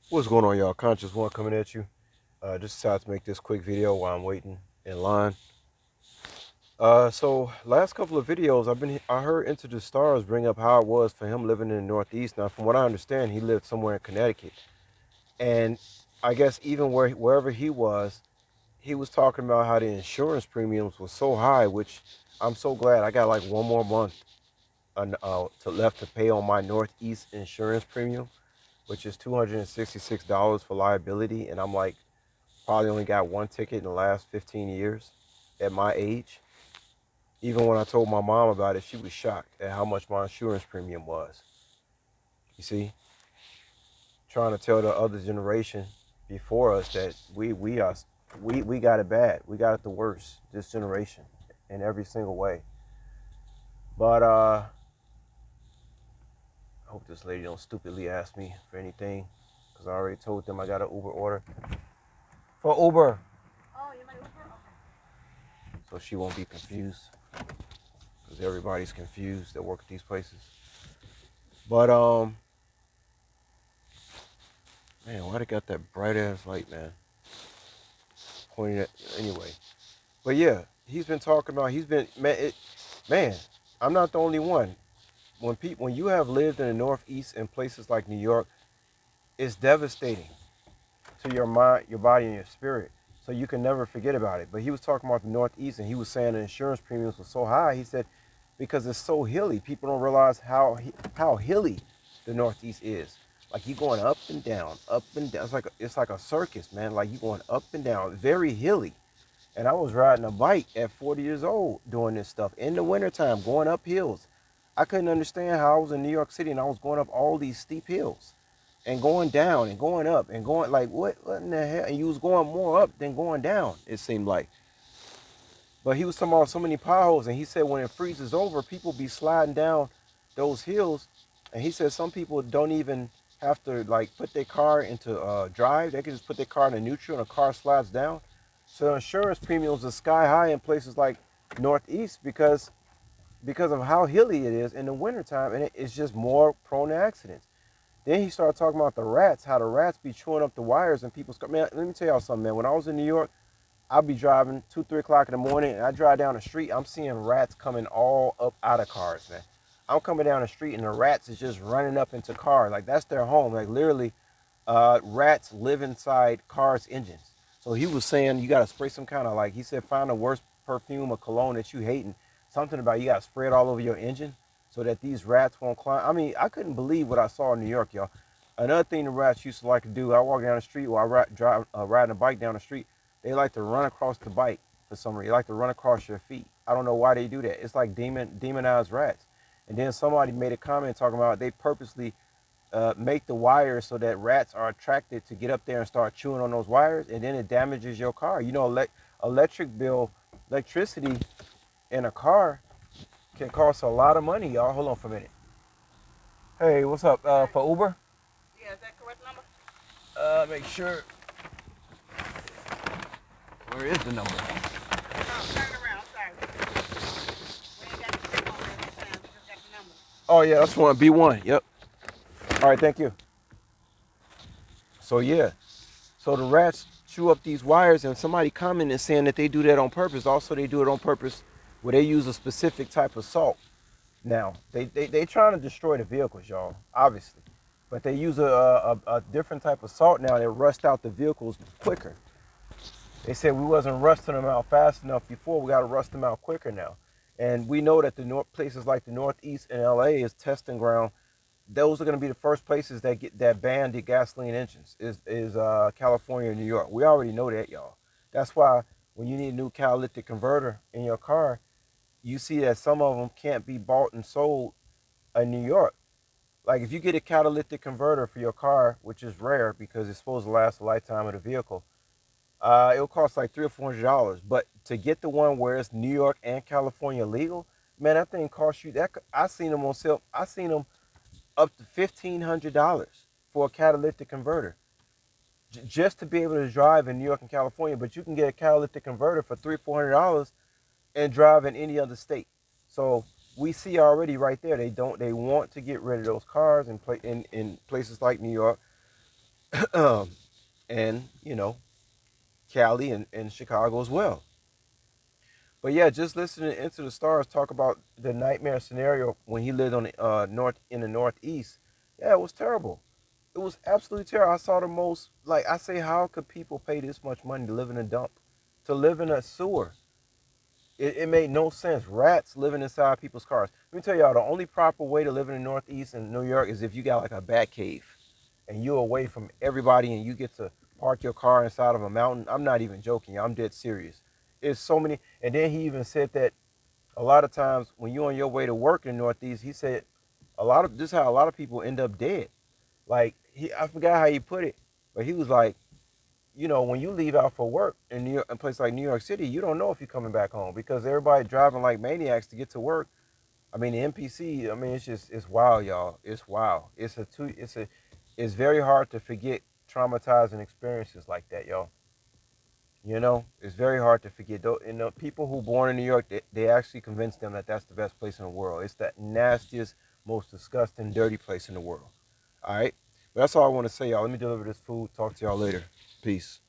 What's going on, y'all? Conscious One coming at you. Just decided to make this quick video while I'm waiting in line. So last couple of videos, I heard Into the Stars bring up how it was for him living in the Northeast. Now, from what I understand, he lived somewhere in Connecticut, and I guess even wherever he was talking about how the insurance premiums were so high, which I'm so glad I got like one more month to left to pay on my Northeast insurance premium, which is $266 for liability, and I'm like probably only got one ticket in the last 15 years at my age. Even when I told my mom about it, she was shocked at how much my insurance premium was. You see, trying to tell the other generation before us that we got it bad. We got it the worst, this generation, in every single way. But I hope this lady don't stupidly ask me for anything, because I already told them I got an Uber order. For Uber. Oh, you my Uber? Okay. So she won't be confused, because everybody's confused that work at these places. But man, why they got that bright ass light, man? Pointing at anyway. But yeah, he's been talking about. He's been man. I'm not the only one. When you have lived in the Northeast in places like New York, it's devastating to your mind, your body, and your spirit. So you can never forget about it. But he was talking about the Northeast, and he was saying the insurance premiums were so high. He said because it's so hilly, people don't realize how hilly the Northeast is. Like you going up and down, up and down. It's like a circus, man. Like you going up and down, very hilly. And I was riding a bike at 40 years old doing this stuff in the wintertime, going up hills. I couldn't understand how I was in New York City and I was going up all these steep hills and going down and going up and going like what in the hell? And you was going more up than going down, it seemed like. But he was talking about so many potholes, and he said when it freezes over, people be sliding down those hills, and he said some people don't even have to like put their car into drive. They can just put their car in a neutral, and a car slides down. So insurance premiums are sky high in places like Northeast because of how hilly it is in the wintertime, and it's just more prone to accidents. Then he started talking about the rats, how the rats be chewing up the wires, and people's man. Let me tell y'all something, man. When I was in New York, I'll be driving 2, 3 o'clock in the morning, and I drive down the street. I'm seeing rats coming all up out of cars, man. I'm coming down the street, and the rats is just running up into cars. Like that's their home. Like literally, rats live inside cars' engines. So he was saying you got to spray some kind of like he said, find the worst perfume or cologne that you hate, and something about you got to spray it all over your engine so that these rats won't climb. I mean, I couldn't believe what I saw in New York, y'all. Another thing the rats used to like to do, I walk down the street or riding a bike down the street. They like to run across the bike for some reason. They like to run across your feet. I don't know why they do that. It's like demonized rats. And then somebody made a comment talking about they purposely make the wires so that rats are attracted to get up there and start chewing on those wires, and then it damages your car. You know, electricity in a car can cost a lot of money, y'all. Hold on for a minute. Hey, what's up? For Uber? Yeah, is that correct number? Make sure. Where is the number? Oh, turn around. Sorry. We ain't got the stick on there this time. We just got the number. Oh yeah, that's one. B1. Yep. All right, thank you. So yeah, so the rats chew up these wires, and somebody commented saying that they do that on purpose. Also, they do it on purpose where they use a specific type of salt. Now, they trying to destroy the vehicles, y'all, obviously. But they use a different type of salt now that rust out the vehicles quicker. They said we wasn't rusting them out fast enough before. We got to rust them out quicker now. And we know that places like the Northeast and LA is testing ground. Those are going to be the first places that ban the gasoline engines is California and New York. We already know that, y'all. That's why when you need a new catalytic converter in your car, you see that some of them can't be bought and sold in New York. Like if you get a catalytic converter for your car, which is rare because it's supposed to last the lifetime of the vehicle, it'll cost like $300 or $400. But to get the one where it's New York and California legal, man, that thing costs you that. I seen them on sale. I seen them up to $1,500 for a catalytic converter, just to be able to drive in New York and California. But you can get a catalytic converter for $300, $400 and drive in any other state. So we see already right there. They want to get rid of those cars and play in places like New York, and Cali and Chicago as well. But yeah, just listening Into the Stars talk about the nightmare scenario when he lived on the in the Northeast. Yeah, it was terrible. It was absolutely terrible. I saw the most, like I say, how could people pay this much money to live in a dump, to live in a sewer? It made no sense. Rats living inside people's cars. Let me tell y'all, the only proper way to live in the Northeast in New York is if you got like a bat cave and you're away from everybody and you get to park your car inside of a mountain. I'm not even joking. I'm dead serious. It's so many. And then he even said that a lot of times when you're on your way to work in the Northeast, he said this is how a lot of people end up dead. Like I forgot how he put it, but he was like, when you leave out for work in New York, in a place like New York City, you don't know if you're coming back home because everybody driving like maniacs to get to work. I mean, the NPC. I mean, it's wild, y'all. It's wild. It's very hard to forget traumatizing experiences like that, y'all. It's very hard to forget. Though, people who born in New York, they actually convince them that that's the best place in the world. It's that nastiest, most disgusting, dirty place in the world. All right, but that's all I want to say, y'all. Let me deliver this food. Talk to y'all later. Peace.